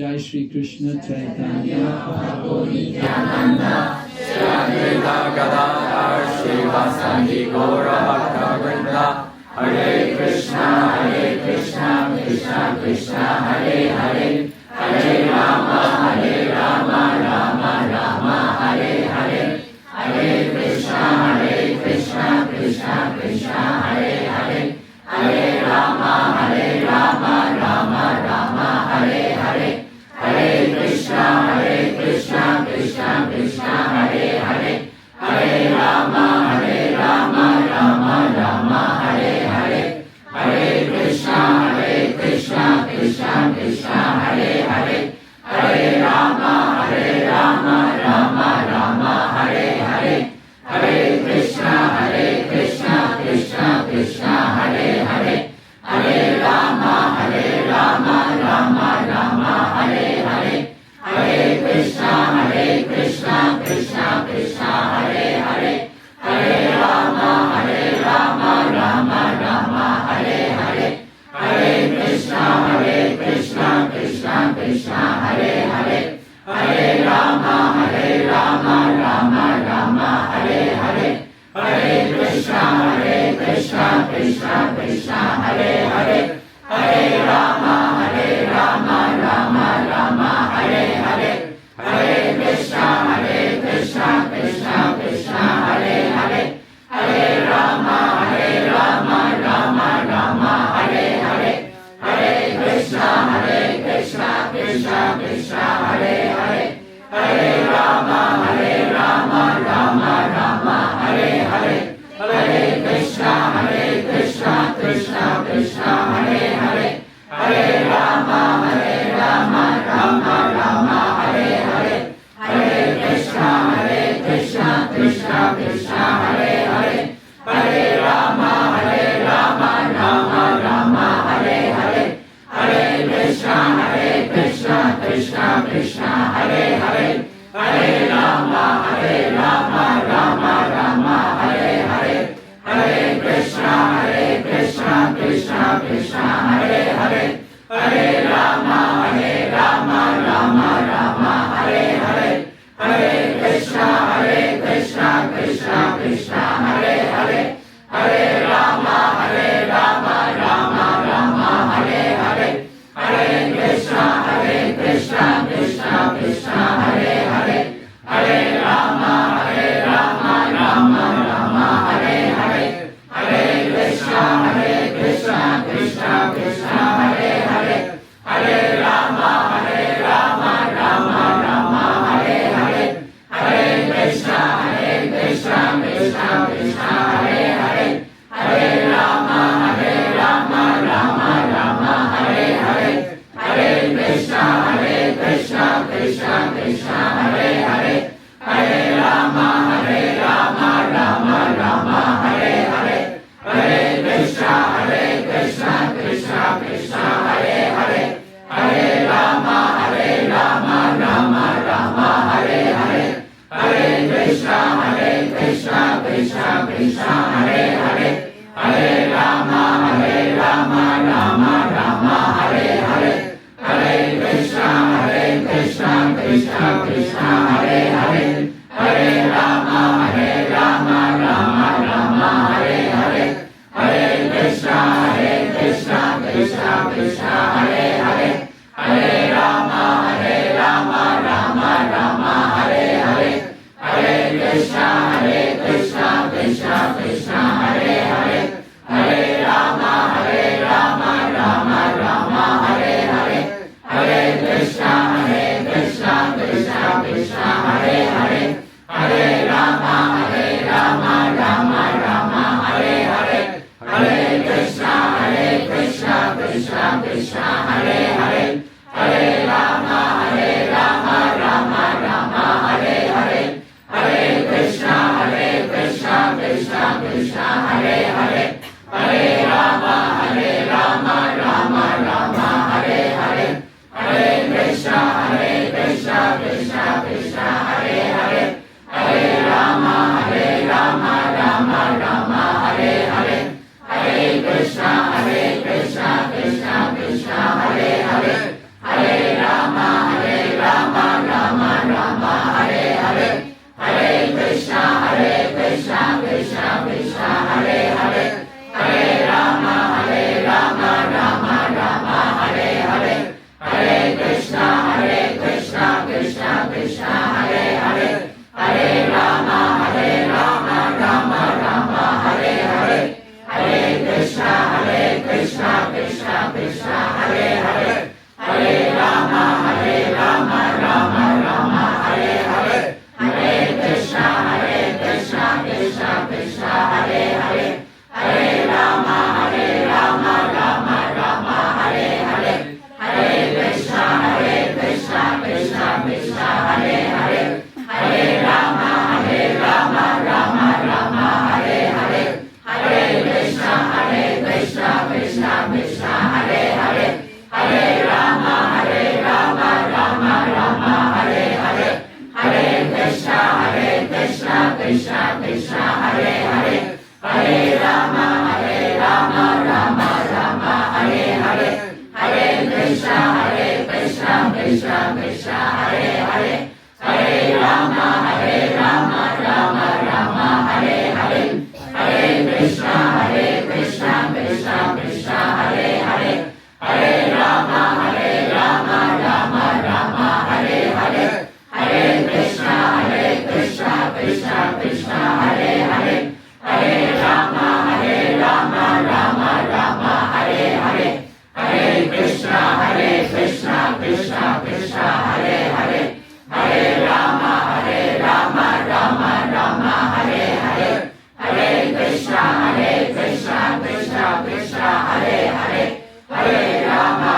Jai Shri Krishna Chaitanya Prabhu Nityananda Shri Advaita Gadadhar Srivasadi Gaura Bhakta Hare Krishna Krishna Krishna Hare Hare Hare Rama Rama Rama Hare Hare Hare Krishna Krishna Krishna Hare Hare Hare Rama Rama Rama Hare Hare Hare Krishna Krishna Krishna Hare Hare Hare Rama Rama Rama Hare Hare Hare Krishna Krishna Krishna Hare Hare Hare Rama Rama Rama Hare Hare Hare Krishna Krishna Krishna Hare Hare Hare Rama Rama Rama Hare Hare Hare Krishna Krishna Krishna Hare Hare Hare Rama Rama Rama Hare Hare Hare Krishna Krishna Krishna Hare Hare Hare Rama Rama Rama Hare Hare Hare Krishna Krishna Krishna Hare Hare Hare Rama Rama Rama Hare Hare Hare Krishna Krishna Krishna Hare Hare Hare Rama Rama Rama Hare Hare Hare Krishna Krishna Krishna Hare Hare Hare Rama Rama Rama Hare Hare Hare Krishna Krishna Krishna Hare Hare Hare Rama Rama Rama Hare Hare Hare Krishna Krishna Krishna Hare Hare Hare Rama Rama Rama Hare Hare Hare Krishna Krishna Krishna Hare Hare Hare Rama Rama Rama Hare Hare Hare Krishna Krishna Krishna Hare Hare Hare Rama Rama Rama Hare Hare Hare Krishna Krishna Krishna Hare Hare Hare Rama Rama Rama Hare Hare Hare Krishna Krishna Krishna Hare Hare Hare Rama Rama Rama Hare Hare Hare Krishna Krishna Krishna Hare Hare Hare Rama Rama Rama Hare Hare Hare Krishna Krishna Krishna Hare Hare Hare Rama Rama Rama Hare Hare Hare Krishna Krishna Krishna Hare Hare Hare Rama Rama Rama Hare Hare Hare Krishna Krishna Krishna Hare Hare Hare Rama Rama Rama Hare Hare Hare Krishna Krishna Krishna Hare Hare Hare Rama Rama Rama Hare Hare Hare Krishna Krishna Krishna Hare Hare Hare Rama Rama Rama Hare Hare Hare Krishna Krishna Krishna Hare Hare Hare Rama Rama Rama Hare Hare Hare Krishna Krishna Krishna Hare Hare Hare Rama Rama Rama Hare Hare Hare Krishna Krishna Krishna Hare Krishna Krishna Hare Hare Hare Rama Rama Rama Hare Hare Hare Krishna Krishna Krishna Hare Hare Hare Rama Rama Rama Hare Hare Hare Krishna Krishna Krishna Hare Hare Hare Rama Rama Rama Hare Hare Hare Krishna Krishna Krishna Hare Hare Hare Rama Rama Rama Hare Hare Hare Krishna Krishna Krishna Hare Hare Hare Rama Rama Rama Hare Hare Hare Krishna Krishna Krishna Hare Hare Hare Rama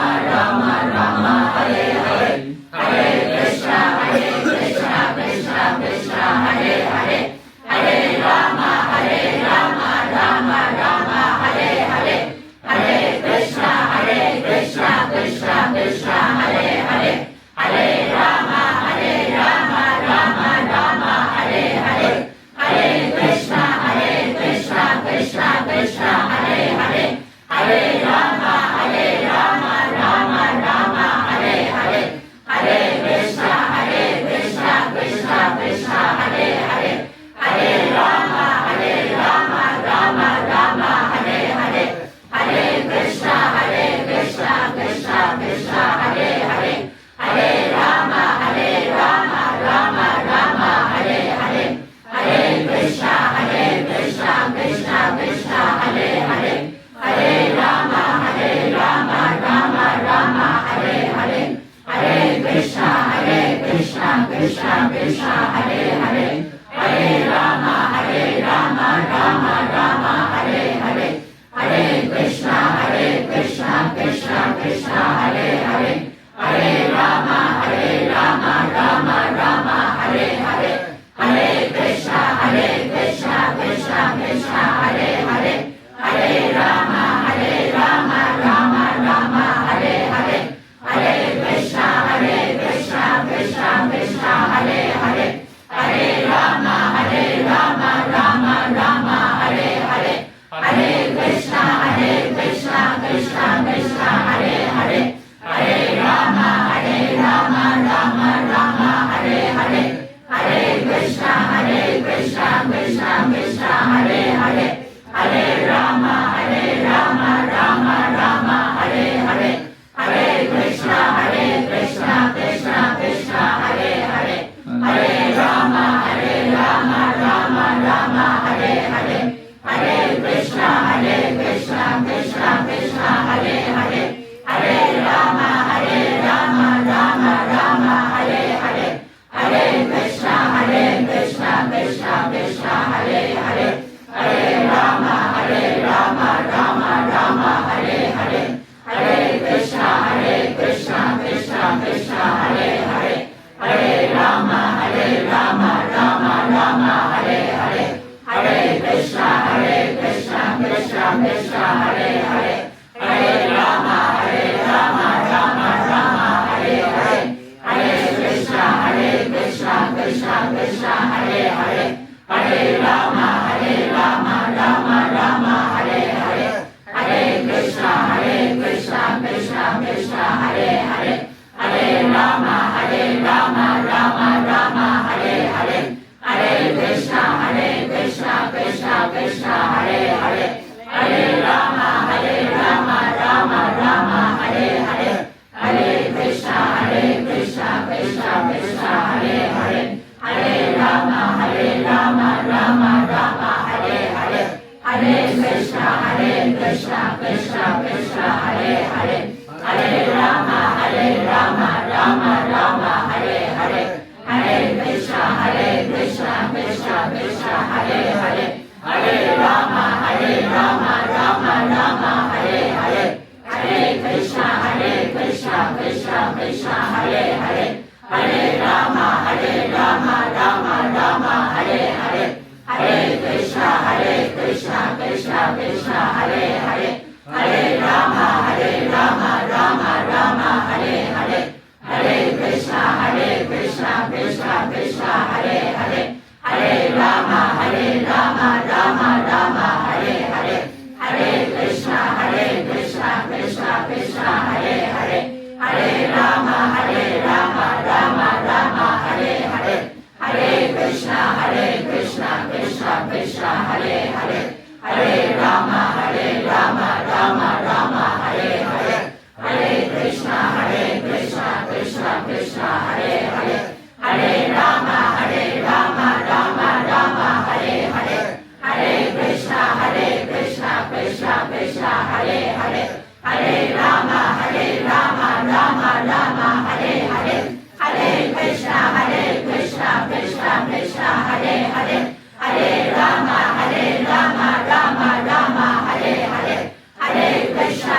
Rama Rama Hare Hare Hare Krishna Krishna Krishna Hare Hare Hare Rama Rama Rama Hare Hare Hare Krishna Krishna Krishna Hare Hare Hare Rama Rama Rama Hare Hare Hare Krishna Krishna Krishna Hare Hare Hare Rama Rama Rama Hare Hare Hare Krishna Krishna Krishna Hare Hare Hare Rama Rama Rama Hare Hare Hare Krishna Krishna Krishna Hare Hare Hare Rama Rama Rama Hare Hare Hare Krishna Krishna Krishna Hare Hare Hare Rama Rama Rama Hare Hare Hare Krishna Krishna Krishna Hare Hare Hare Rama Rama Rama Hare Hare Hare Krishna Krishna Krishna Hare Hare Hare Rama Rama Rama Hare Hare Hare Krishna Krishna Krishna Hare Hare Hare Rama Rama Rama Hare Hare Hare Krishna Krishna Krishna Hare Hare Hare Rama Rama Rama Hare Hare Hare Krishna Krishna Krishna Hare Hare Hare Rama Rama Rama Hare Hare Hare Krishna Krishna Krishna Hare Hare Hare Rama Rama Rama Hare Hare Hare Krishna Krishna Krishna Hare Hare Hare Rama Rama Rama Hare Hare Hare Krishna Krishna Krishna Hare Hare Hare Rama Rama Rama Hare Hare Hare Krishna Krishna Krishna Hare Hare Hare Rama Rama Rama Hare Hare Hare Krishna Krishna Krishna Hare Hare Hare Rama Rama Rama Hare Hare Hare Krishna Krishna Krishna Hare Hare Hare Rama Rama Rama Hare Hare Hare Krishna Krishna Krishna Hare Hare Hare Rama Rama Rama Hare Hare Hare Krishna Krishna Krishna Hare Hare Hare Rama Rama Rama Hare Hare Hare Krishna Krishna Krishna Hare Hare Hare Rama Rama Rama Hare Hare Hare Krishna Krishna Krishna Hare Hare Hare Rama Rama Rama Hare Hare Hare Krishna Krishna Krishna Hare Hare Hare Rama Rama Rama Hare Hare Hare Krishna Krishna Krishna Hare Hare Hare Rama Rama Rama Hare Hare Hare Krishna Krishna Krishna Hare Hare Hare Rama Rama Rama Hare Hare Hare Krishna Krishna Krishna Hare Hare Hare Rama Rama Rama Hare Hare Hare Krishna Krishna Krishna Hare Hare Krishna Hare Hare Hare Rama Rama Rama Hare Hare Hare Krishna Krishna Krishna Hare Hare Hare Rama Rama Rama Hare Hare Hare Krishna Krishna Krishna Hare Hare Hare Rama Rama Rama Hare Hare Hare Krishna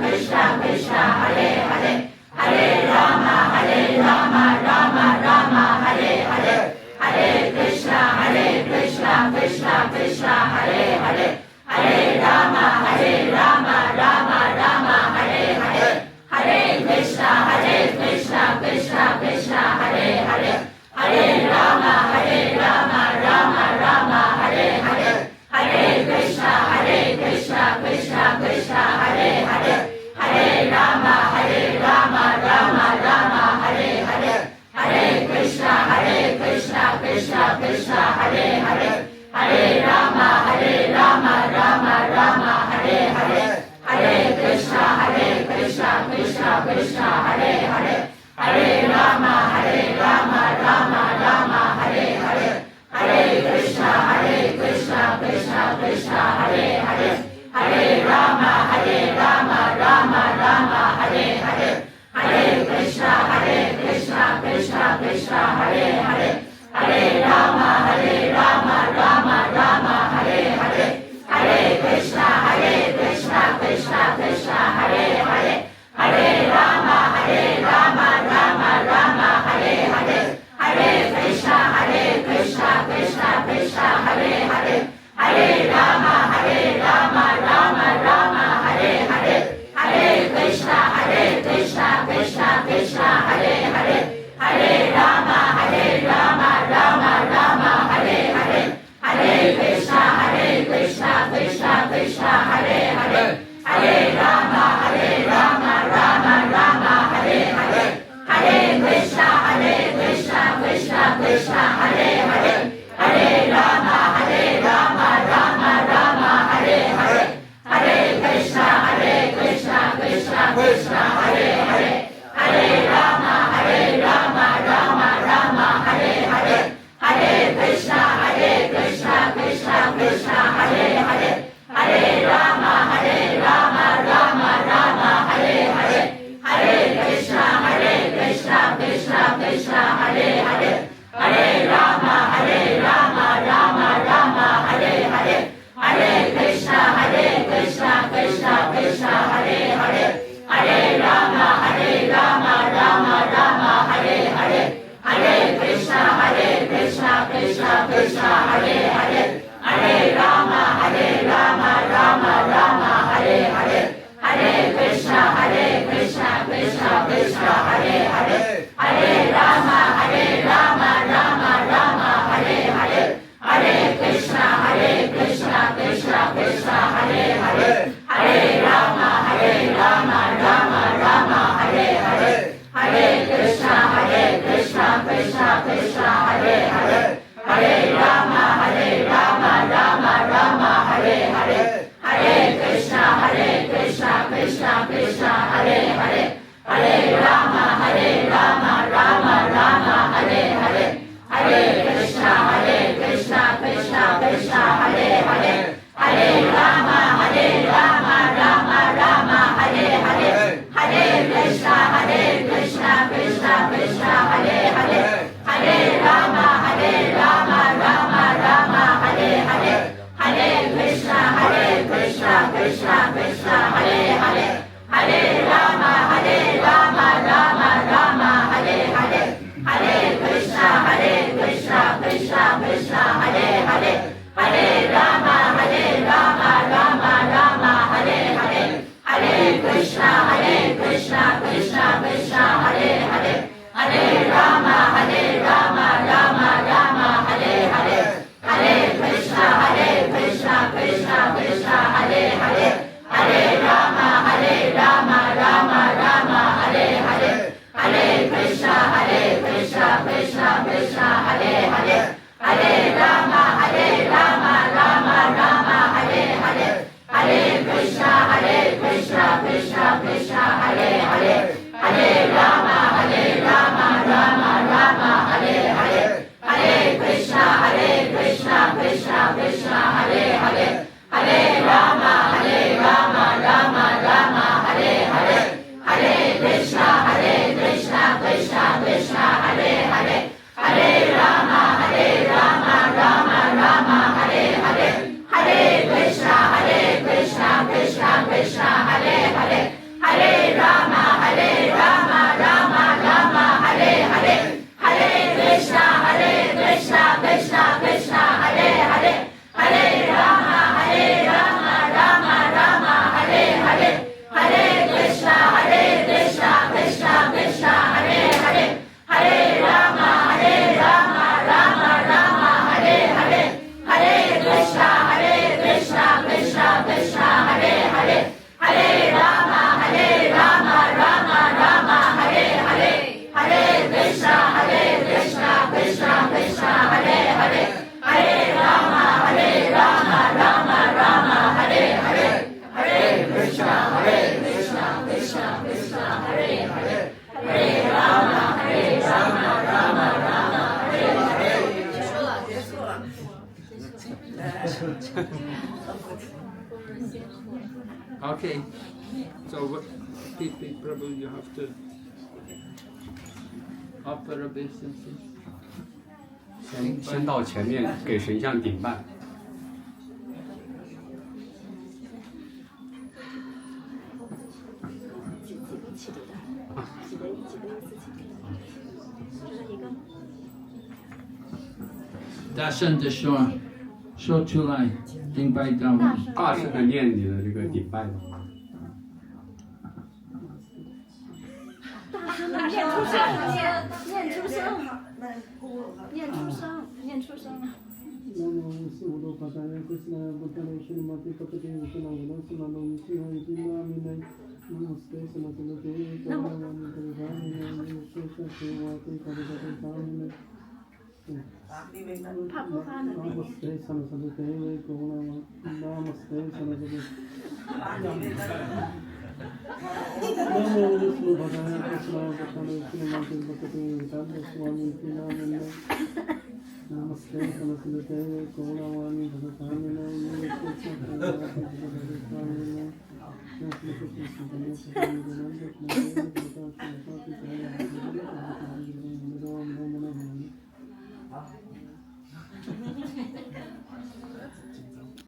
Krishna Krishna Hare Hare Hare Rama Rama Rama Hare Hare Hare Krishna Krishna Krishna Hare Hare Hare Rama Rama Rama Hare Hare Hare Krishna Krishna Krishna Hare Hare Hare Rama Rama Rama Hare Hare Hare Krishna Krishna Krishna Hare Hare Hare Rama Rama Rama Hare Hare Hare Krishna Krishna Krishna Hare Hare Hare Rama Rama Rama Hare Hare Hare Krishna Krishna Krishna Hare Hare Hare Rama Rama Rama Hare Hare Hare Krishna Krishna Krishna Hare Hare Hare Rama Rama Rama Hare Hare Hare Krishna Krishna Krishna Hare Hare Hare Rama Rama Rama Hare Hare Hare Krishna Krishna Krishna Hare Hare Hare Rama Rama Rama Hare Hare Hare Krishna Krishna Krishna Hare Hare Hare Rama Rama Rama Hare Hare Hare Krishna Krishna Hare Hare Hare Rama Rama Rama Hare Hare Hare Krishna Krishna Krishna Hare Hare Hare Rama Rama Rama Hare Hare Hare Krishna Krishna Krishna Hare Hare Hare Rama Rama Rama Hare Hare Hare Krishna Krishna Krishna Hare Hare Hare Rama Rama Rama Hare Hare Hare Krishna Krishna Krishna Hare Hare Hare Rama Rama Rama Hare Hare Hare Krishna Krishna Krishna Hare Hare Hare Rama Rama Rama Hare Hare Hare Krishna Krishna Krishna Hare Hare Hare Rama Rama Rama Hare Hare Hare Krishna Krishna Krishna Hare Hare Hare Rama Rama Rama Hare Hare Hare Krishna Krishna Krishna Hare Hare Hare Rama Rama Rama Hare Hare Hare Krishna Krishna Krishna Hare Hare Hare Rama Rama Rama Hare Hare Hare Krishna Krishna Krishna Hare Hare Hare Rama Rama Rama Hare Hare Hare Krishna Krishna Krishna Hare Hare Hare Rama Rama Rama Hare Hare Hare Krishna Krishna Krishna Hare Hare Hare Rama Rama Rama Hare Hare Hare Krishna Krishna Krishna Hare Hare Hare Rama Rama Rama Hare Hare Hare Krishna Krishna Krishna Hare Hare Hare Rama Rama Rama Hare Hare Hare Krishna Krishna Krishna Hare Hare Hare Rama Rama Rama Hare Hare Hare Krishna Krishna Krishna Hare Hare Hare Rama Rama Rama Hare Hare Hare Krishna Krishna Krishna Hare Hare Hare Rama Rama Okay. So what, probably you have to offer obeisance. 先到前面给神像顶拜。大声的说出来，敬拜到我。大声的念你的这个顶拜吧。念出声。怕不怕呢？